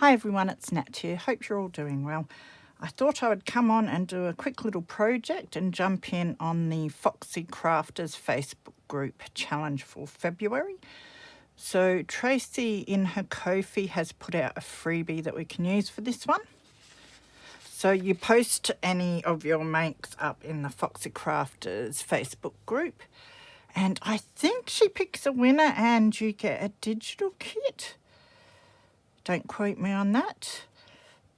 Hi everyone, it's Nat here. Hope you're all doing well. I thought I would come on and do a quick little project and jump in on the Foxy Crafters Facebook group challenge for February. So Tracie in her Ko-fi has put out a freebie that we can use for this one. So you post any of your makes up in the Foxy Crafters Facebook group, and I think she picks a winner and you get a digital kit. Don't quote me on that,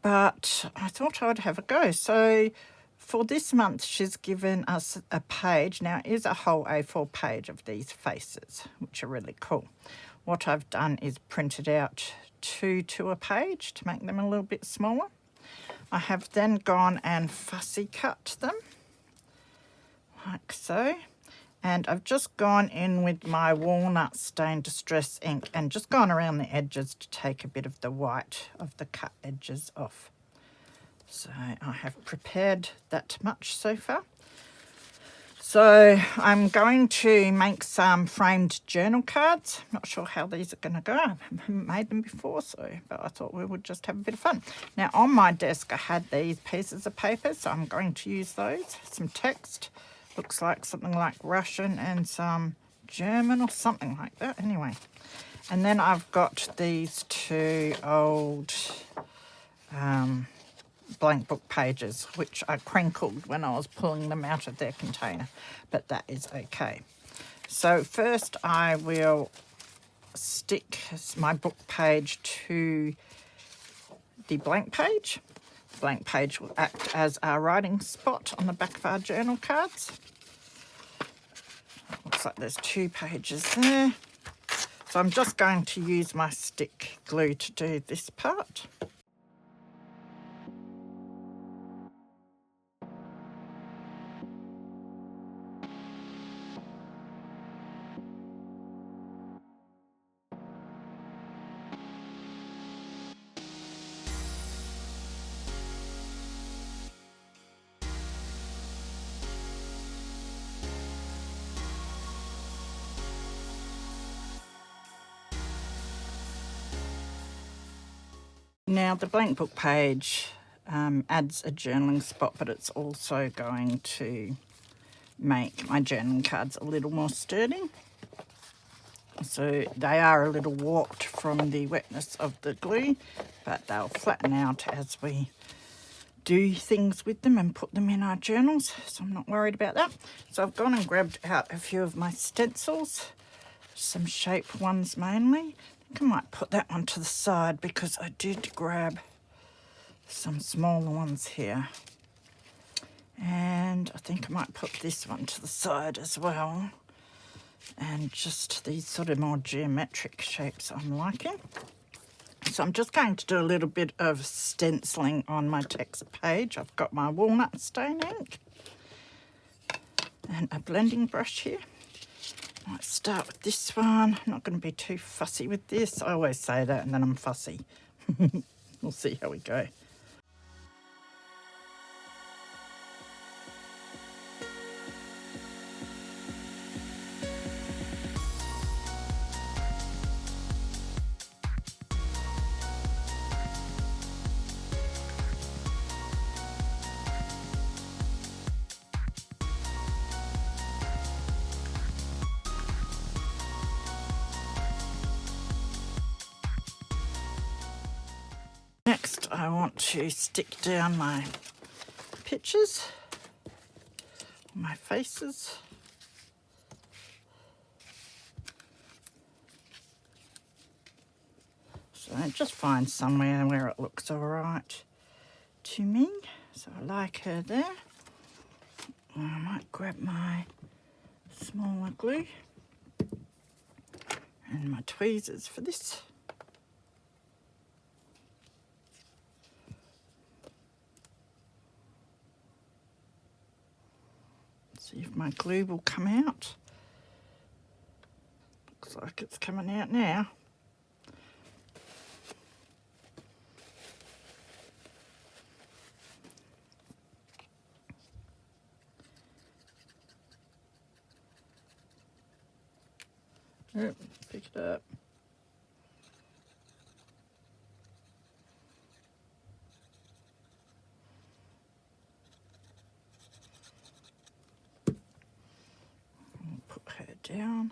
but I thought I'd have a go. So for this month, she's given us a page. Now, it is a whole A4 page of these faces, which are really cool. What I've done is printed out two to a page to make them a little bit smaller. I have then gone and fussy cut them, like so. And I've just gone in with my walnut stain distress ink and just gone around the edges to take a bit of the white of the cut edges off. So I have prepared that much so far. So I'm going to make some framed journal cards. Not sure how these are going to go. I haven't made them before, but I thought we would just have a bit of fun. Now on my desk I had these pieces of paper, so I'm going to use those. Some text. Looks like something like Russian and some German or something like that. Anyway, and then I've got these two old blank book pages, which I crinkled when I was pulling them out of their container, but that is okay. So first I will stick my book page to the blank page. The blank page will act as our writing spot on the back of our journal cards. Looks like there's 2 pages there. So I'm just going to use my stick glue to do this part. Now the blank book page adds a journaling spot, but it's also going to make my journaling cards a little more sturdy. So they are a little warped from the wetness of the glue, but they'll flatten out as we do things with them and put them in our journals, so I'm not worried about that. So I've gone and grabbed out a few of my stencils, some shape ones mainly. I think I might put that one to the side because I did grab some smaller ones here. And I think I might put this one to the side as well. And just these sort of more geometric shapes I'm liking. So I'm just going to do a little bit of stenciling on my text page. I've got my walnut stain ink and a blending brush here. Might start with this one. I'm not going to be too fussy with this. I always say that and then I'm fussy. We'll see how we go. Next, I want to stick down my pictures, my faces. So just find somewhere where it looks all right to me. So I like her there. I might grab my smaller glue and my tweezers for this. See if my glue will come out. Looks like it's coming out now. Oh, pick it up. down.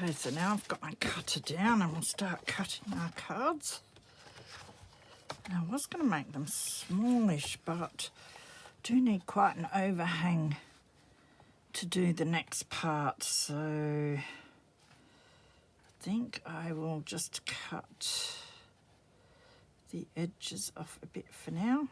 Okay, so now I've got my cutter down and we'll start cutting our cards. Now, I was going to make them smallish, but I do need quite an overhang to do the next part, so I think I will just cut the edges off a bit for now.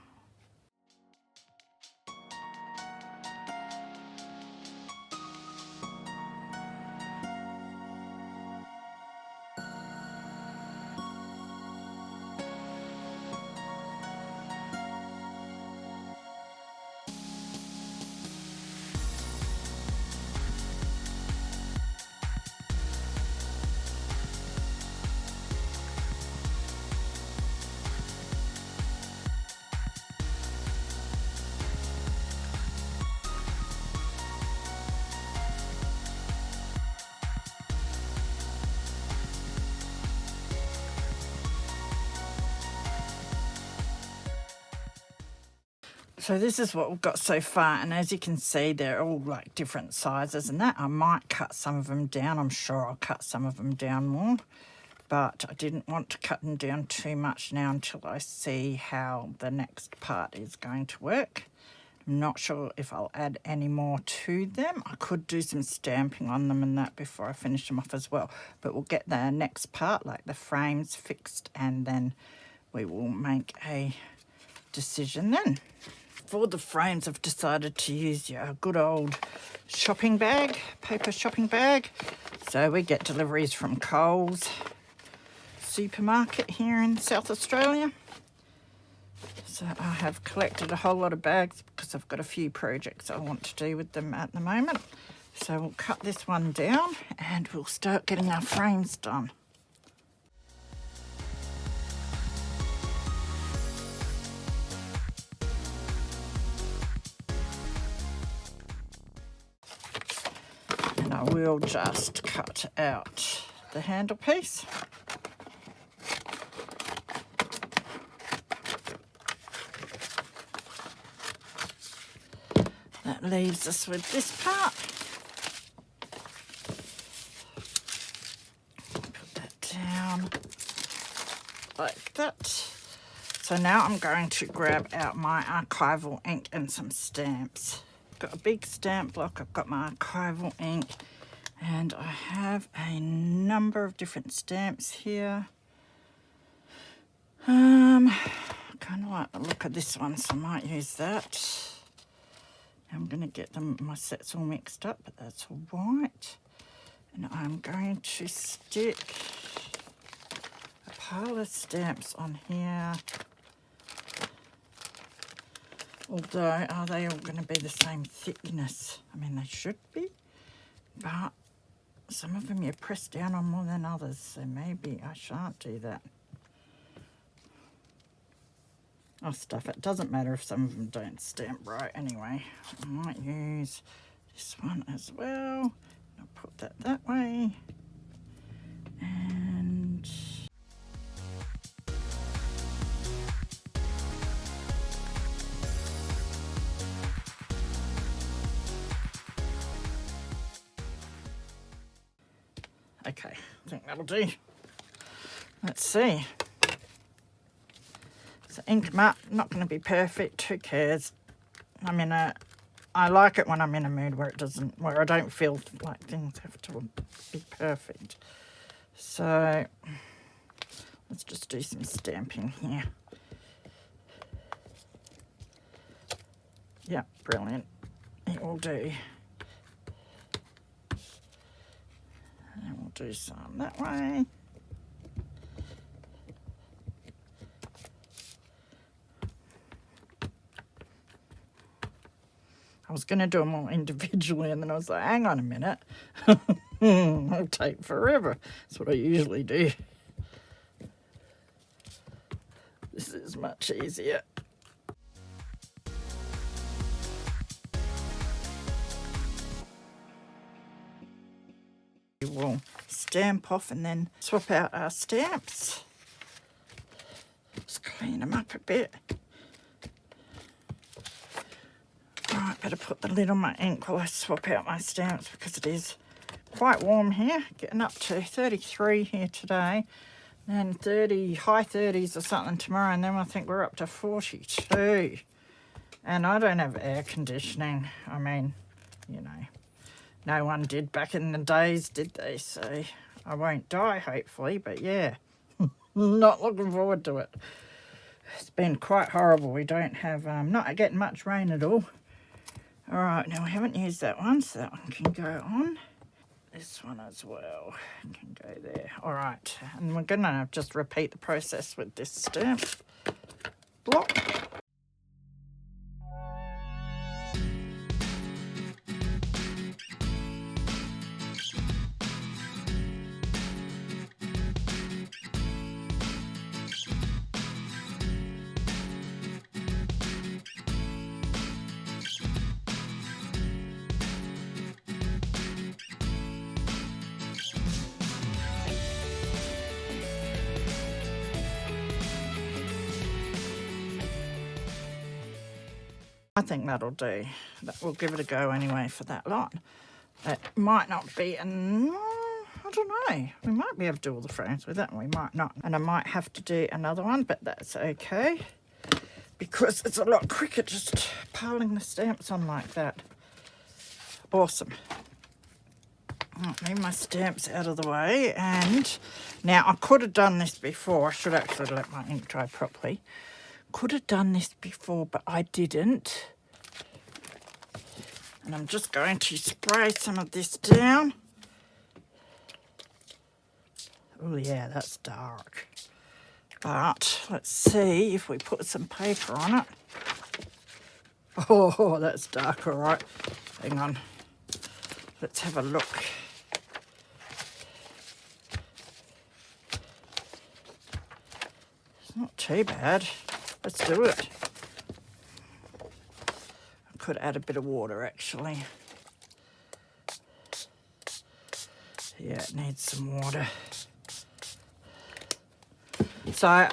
So this is what we've got so far, and as you can see, they're all like different sizes and that. I might cut some of them down. I'm sure I'll cut some of them down more, but I didn't want to cut them down too much now until I see how the next part is going to work. I'm not sure if I'll add any more to them. I could do some stamping on them and that before I finish them off as well, but we'll get the next part, like the frames, fixed, and then we will make a decision then. For the frames, I've decided to use your good old shopping bag, paper shopping bag. So we get deliveries from Coles supermarket here in South Australia. So I have collected a whole lot of bags because I've got a few projects I want to do with them at the moment. So we'll cut this one down and we'll start getting our frames done. I will just cut out the handle piece. That leaves us with this part. Put that down like that. So now I'm going to grab out my archival ink and some stamps. Got a big stamp block, I've got my archival ink, and I have a number of different stamps here. I kind of like the look of this one, so I might use that. I'm going to get them, my sets all mixed up, but that's all right. And I'm going to stick a pile of stamps on here. Although, are they all going to be the same thickness? I mean, they should be, but some of them you press down on more than others, so maybe I shan't do that. Oh, stuff it. Doesn't matter if some of them don't stamp right anyway. I might use this one as well. I'll put that way. And okay, I think that'll do. Let's see. So ink mat, not going to be perfect, who cares? I like it when I'm in a mood where I don't feel like things have to be perfect. So let's just do some stamping here. Yeah, brilliant. It will do. And we'll do some that way. I was going to do them all individually, and then I was like, hang on a minute. It'll take forever. That's what I usually do. This is much easier. We will stamp off and then swap out our stamps. Just clean them up a bit. Right, better put the lid on my ink while I swap out my stamps because it is quite warm here. Getting up to 33 here today, and 30, high 30s or something tomorrow, and then I think we're up to 42. And I don't have air conditioning. I mean, you know, no one did back in the days, did they? So I won't die, hopefully, but yeah, not looking forward to it. It's been quite horrible. We don't have, not getting much rain at all. All right, now we haven't used that one, so that one can go on. This one as well can go there. All right, and we're gonna just repeat the process with this stamp block. I think that'll do. We'll give it a go anyway for that lot. It might not be, I don't know. We might be able to do all the frames with it, and we might not. And I might have to do another one, but that's okay, because it's a lot quicker just piling the stamps on like that. Awesome. I'll move my stamps out of the way, and now I could have done this before. I should actually let my ink dry properly. Could have done this before, but I didn't. And I'm just going to spray some of this down. Oh yeah, that's dark. But let's see if we put some paper on it. Oh, that's dark, all right. Hang on. Let's have a look. It's not too bad. Let's do it. I could add a bit of water, actually. Yeah, it needs some water. So,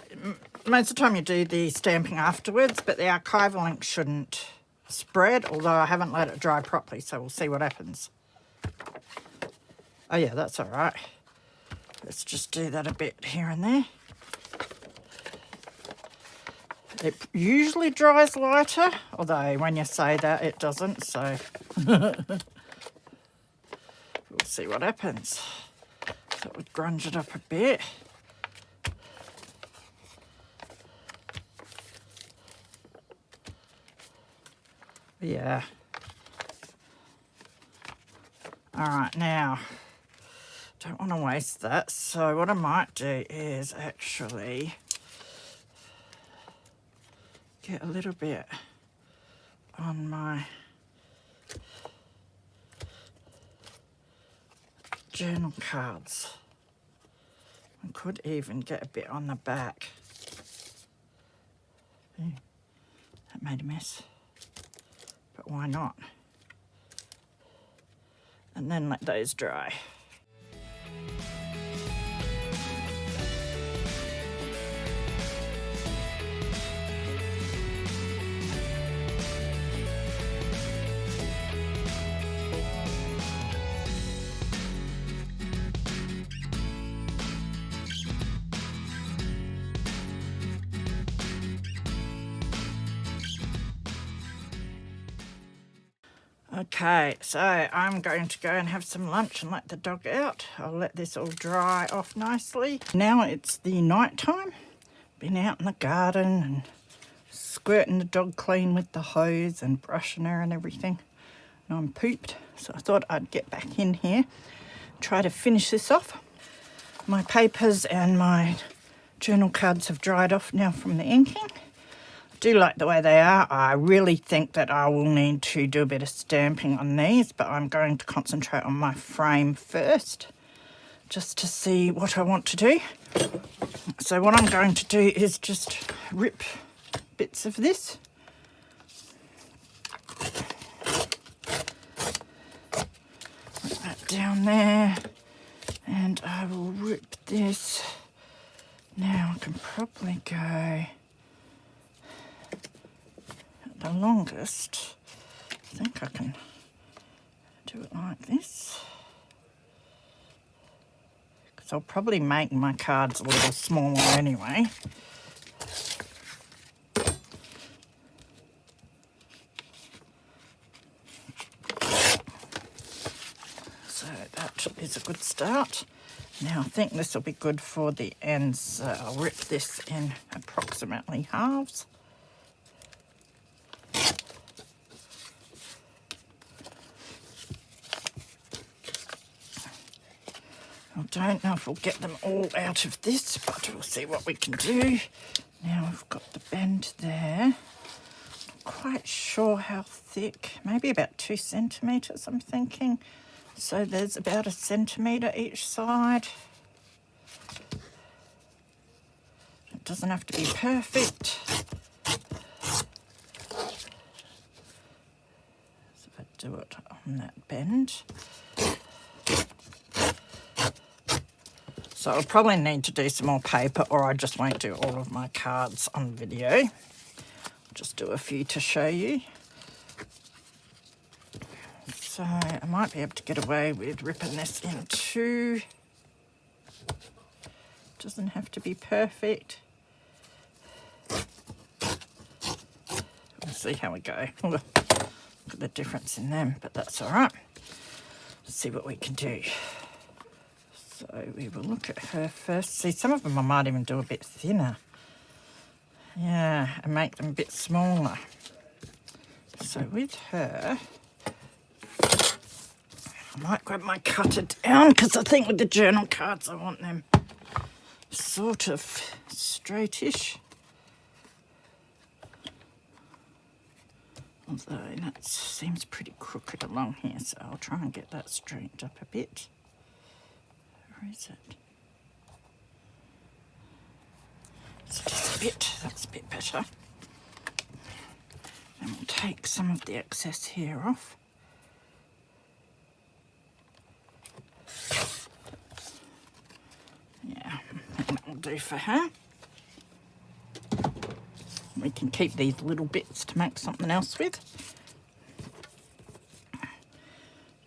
most of the time you do the stamping afterwards, but the archival ink shouldn't spread, although I haven't let it dry properly, so we'll see what happens. Oh yeah, that's all right. Let's just do that a bit here and there. It usually dries lighter, although when you say that, it doesn't, so we'll see what happens. So we grunge it up a bit. Yeah. All right, now, don't want to waste that, so what I might do is actually get a little bit on my journal cards. I could even get a bit on the back. Ooh, that made a mess, but why not? And then let those dry. Okay, so I'm going to go and have some lunch and let the dog out. I'll let this all dry off nicely. Now it's the night time. Been out in the garden and squirting the dog clean with the hose and brushing her and everything. And I'm pooped, so I thought I'd get back in here, try to finish this off. My papers and my journal cards have dried off now from the inking. I do like the way they are. I really think that I will need to do a bit of stamping on these, but I'm going to concentrate on my frame first, just to see what I want to do. So what I'm going to do is just rip bits of this. Put that down there. And I will rip this. Now I can probably go at the longest. I think I can do it like this. Because I'll probably make my cards a little smaller anyway. That is a good start. Now I think this will be good for the ends, so I'll rip this in approximately halves. I don't know if we'll get them all out of this, but we'll see what we can do. Now we've got the bend there. Not quite sure how thick, maybe about 2 centimetres I'm thinking. So there's about 1 centimetre each side. It doesn't have to be perfect. So if I do it on that bend. So I'll probably need to do some more paper, or I just won't do all of my cards on video. I'll just do a few to show you. So I might be able to get away with ripping this in two. Doesn't have to be perfect. We'll see how we go. Look at the difference in them, but that's all right. Let's see what we can do. So we will look at her first. See, some of them I might even do a bit thinner. Yeah, and make them a bit smaller. So with her, I might grab my cutter down, because I think with the journal cards I want them sort of straightish. Although that seems pretty crooked along here, so I'll try and get that straightened up a bit. Where is it? So just a bit, that's a bit better. Then we'll take some of the excess hair off. Yeah, I think that will do for her. We can keep these little bits to make something else with.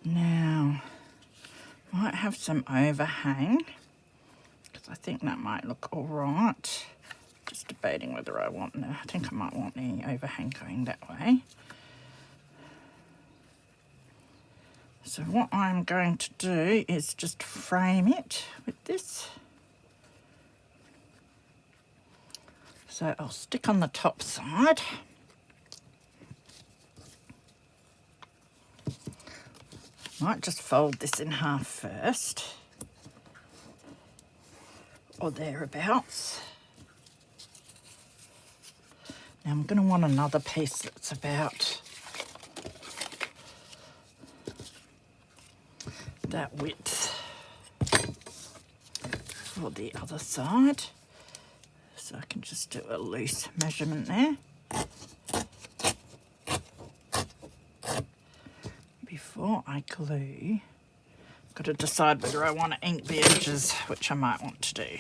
Now, might have some overhang, because I think that might look all right. Just debating whether I want the, I think I might want the overhang going that way. So what I'm going to do is just frame it with this. So I'll stick on the top side. Might just fold this in half first, or thereabouts. Now I'm going to want another piece that's about that width for the other side. So I can just do a loose measurement there. Before I glue, I've got to decide whether I want to ink the edges, which I might want to do.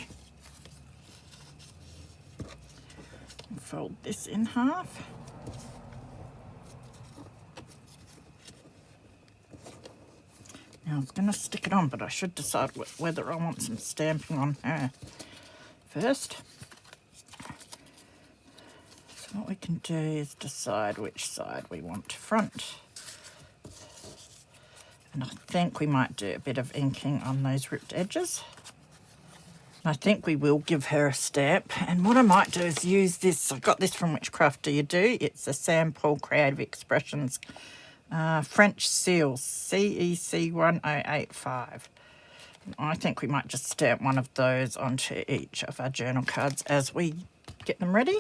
Fold this in half. Now I was going to stick it on, but I should decide whether I want some stamping on her first. So what we can do is decide which side we want to front. And I think we might do a bit of inking on those ripped edges. I think we will give her a step. And what I might do is use this. I got this from Which Craft Do You Do? It's a Sample Creative Expressions French Seals CEC 1085. I think we might just stamp one of those onto each of our journal cards as we get them ready.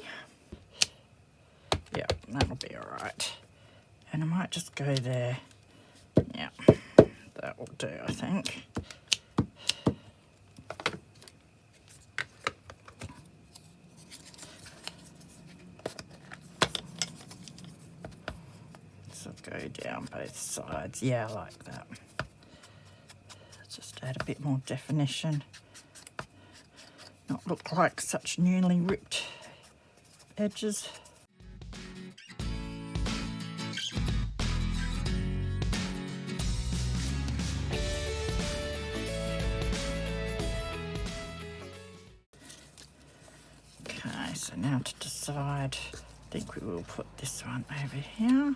Yeah, that'll be all right. And I might just go there. Yeah, that will do, I think. So go down both sides. Yeah, I like that. Just add a bit more definition. Not look like such newly ripped edges. Okay, so now to decide, I think we will put this one over here.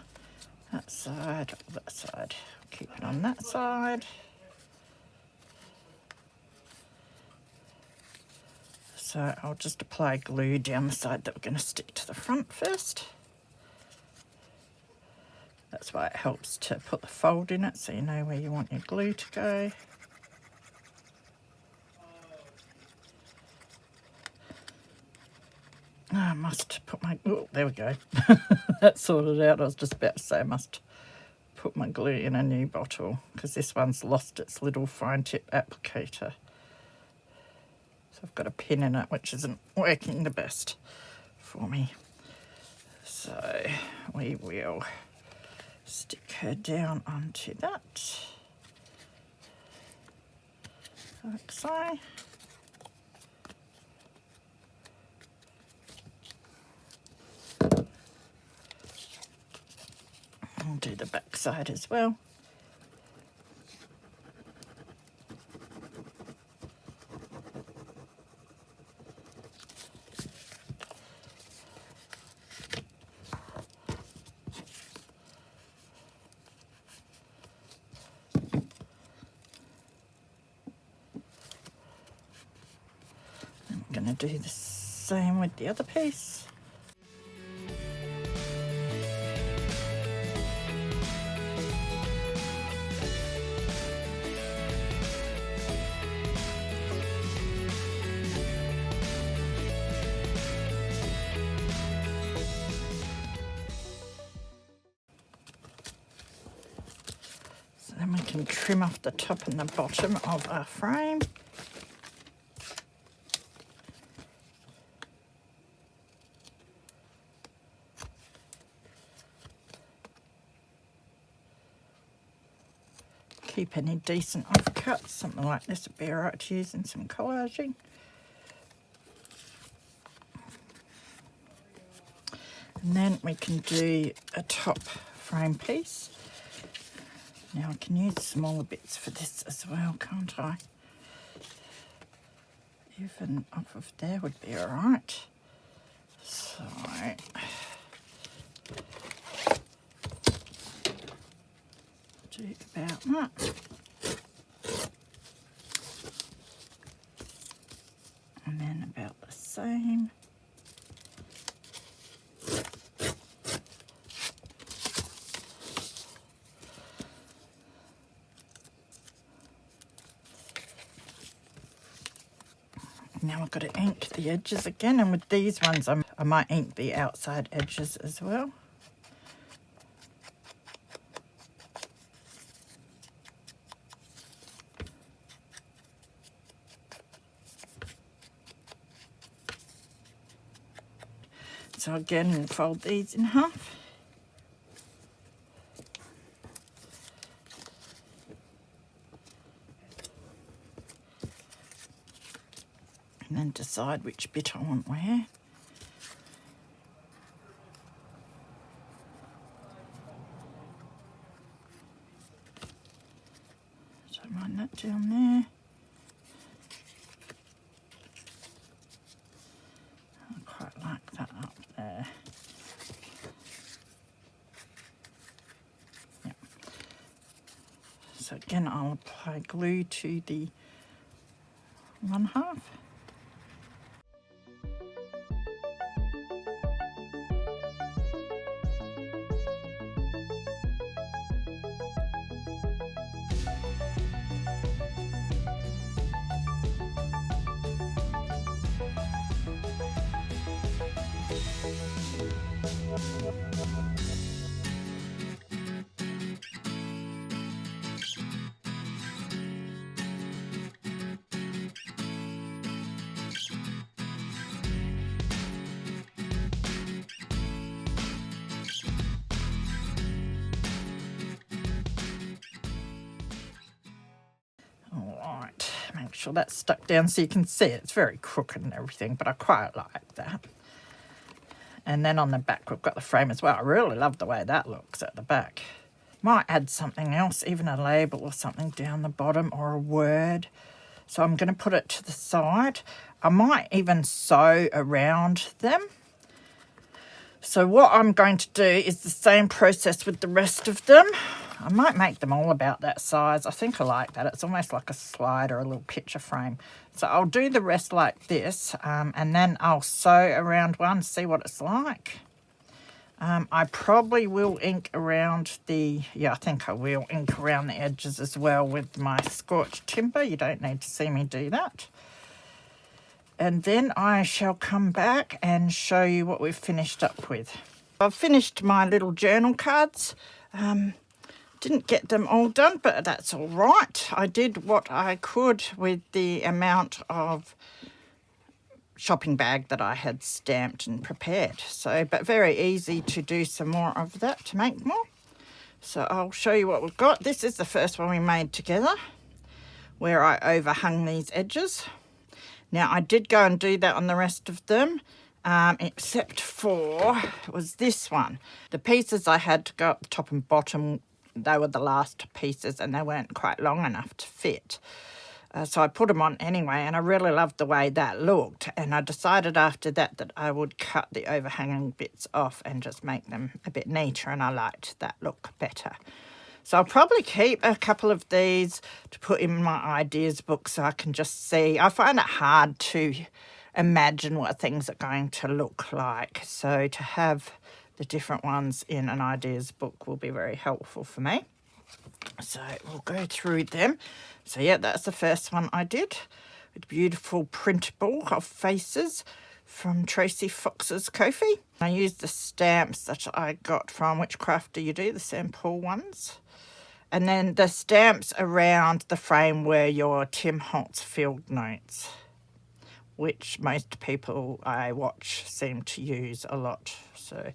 That side, that side. Keep it on that side. So I'll just apply glue down the side that we're going to stick to the front first. That's why it helps to put the fold in it so you know where you want your glue to go. Oh, I must put my, oh, there we go. That sorted out. I was just about to say I must put my glue in a new bottle because this one's lost its little fine tip applicator. So I've got a pin in it which isn't working the best for me. So we will stick her down onto that, like so. I'll do the back side as well. I'm going to do the same with the other piece. Then we can trim off the top and the bottom of our frame. Keep any decent offcuts. Something like this would be alright to use in some collaging. And then we can do a top frame piece. Now I can use smaller bits for this as well, can't I? Even off of there would be alright. So do about that. And then about the same. Now I've got to ink the edges again, and with these ones I might ink the outside edges as well. So again, we'll fold these in half. And then decide which bit I want where. Don't mind that down there. I quite like that up there. Yeah. So again, I'll apply glue to the one half. make sure that's stuck down so you can see it. It's very crooked and everything, but I quite like that. And then on the back, we've got the frame as well. I really love the way that looks at the back. Might add something else, even a label or something down the bottom or a word. So I'm going to put it to the side. I might even sew around them. So what I'm going to do is the same process with the rest of them. I might make them all about that size. I think I like that. It's almost like a slide or a little picture frame. So I'll do the rest like this, and then I'll sew around one, see what it's like. I probably will ink around I think I will ink around the edges as well with my scorched timber. You don't need to see me do that. And then I shall come back and show you what we've finished up with. I've finished my little journal cards. Didn't get them all done, but that's all right. I did what I could with the amount of shopping bag that I had stamped and prepared. So, but very easy to do some more of that to make more. So I'll show you what we've got. This is the first one we made together, where I overhung these edges. Now, I did go and do that on the rest of them, except for, it was this one. The pieces I had to go up the top and bottom, they were the last pieces and they weren't quite long enough to fit. So I put them on anyway, and I really loved the way that looked. And I decided after that that I would cut the overhanging bits off and just make them a bit neater, and I liked that look better. So I'll probably keep a couple of these to put in my ideas book so I can just see. I find it hard to imagine what things are going to look like. So to have the different ones in an ideas book will be very helpful for me. So we'll go through them. So yeah, that's the first one I did. A beautiful printable of faces from Tracie Fox's Ko-fi. I used the stamps that I got from Which Craft Do You Do, the St. Paul ones. And then the stamps around the frame were your Tim Holtz field notes, which most people I watch seem to use a lot. So,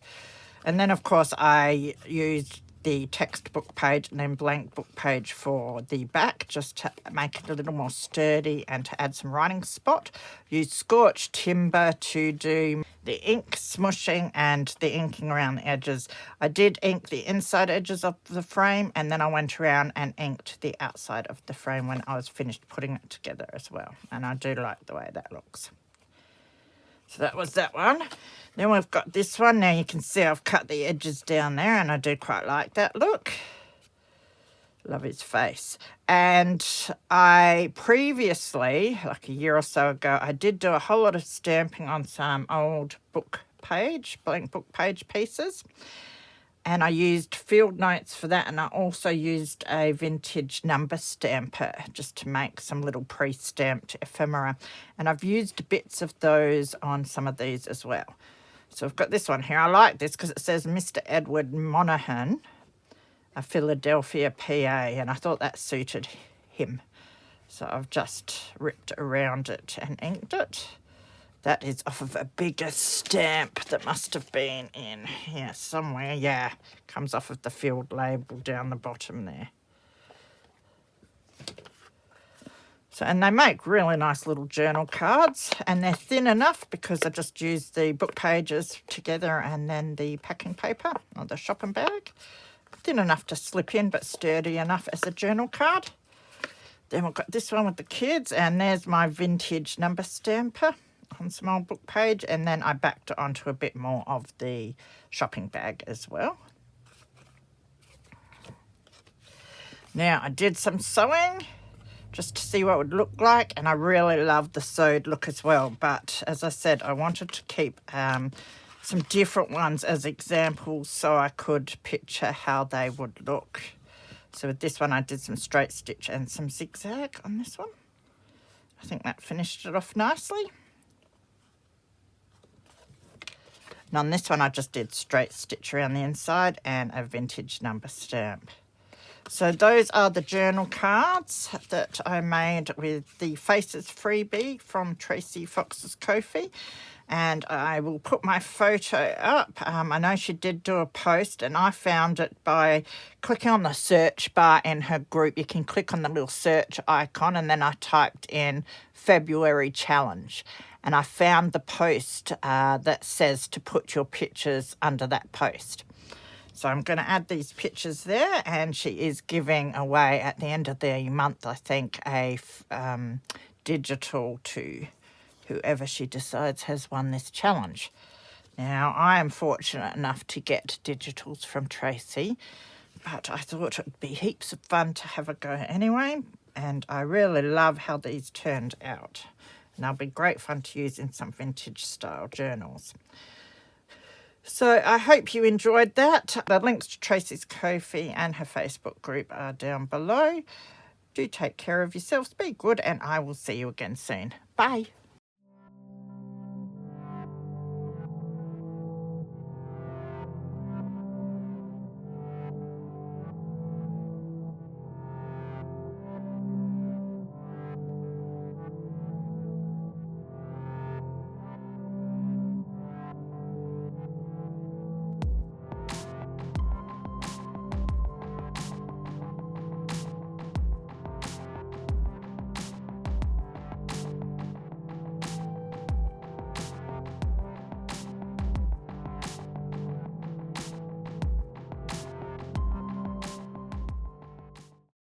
and then of course I used the textbook page and then blank book page for the back, just to make it a little more sturdy and to add some writing spot. Used scorched timber to do the ink smushing and the inking around the edges. I did ink the inside edges of the frame, and then I went around and inked the outside of the frame when I was finished putting it together as well. And I do like the way that looks. So that was that one. Then we've got this one. Now you can see I've cut the edges down there, and I do quite like that look. Love his face. And I previously, like a year or so ago, I did do a whole lot of stamping on some old book page, blank book page pieces. And I used field notes for that, and I also used a vintage number stamper just to make some little pre-stamped ephemera. And I've used bits of those on some of these as well. So I've got this one here. I like this because it says Mr. Edward Monaghan, a Philadelphia, PA, and I thought that suited him. So I've just ripped around it and inked it. That is off of a bigger stamp that must have been in here somewhere. Yeah, comes off of the field label down the bottom there. So, and they make really nice little journal cards, and they're thin enough because I just used the book pages together and then the packing paper or the shopping bag. Thin enough to slip in, but sturdy enough as a journal card. Then we've got this one with the kids, and there's my vintage number stamper on some old book page, and then I backed it onto a bit more of the shopping bag as well. Now I did some sewing just to see what it would look like, and I really love the sewed look as well, but as I said, I wanted to keep some different ones as examples so I could picture how they would look. So with this one I did some straight stitch and some zigzag on this one. I think that finished it off nicely. And on this one I just did straight stitch around the inside and a vintage number stamp. So those are the journal cards that I made with the Faces freebie from Tracie Fox's Ko-fi. and I will put my photo up. I know she did do a post, and I found it by clicking on the search bar in her group. You can click on the little search icon, and then I typed in February challenge, and I found the post that says to put your pictures under that post. So I'm going to add these pictures there, and she is giving away at the end of the month, I think, a digital to whoever she decides has won this challenge. Now, I am fortunate enough to get digitals from Tracie, but I thought it would be heaps of fun to have a go anyway, and I really love how these turned out. And they'll be great fun to use in some vintage style journals. So I hope you enjoyed that. The links to Tracie's Ko-fi and her Facebook group are down below. Do take care of yourselves, be good, and I will see you again soon. Bye.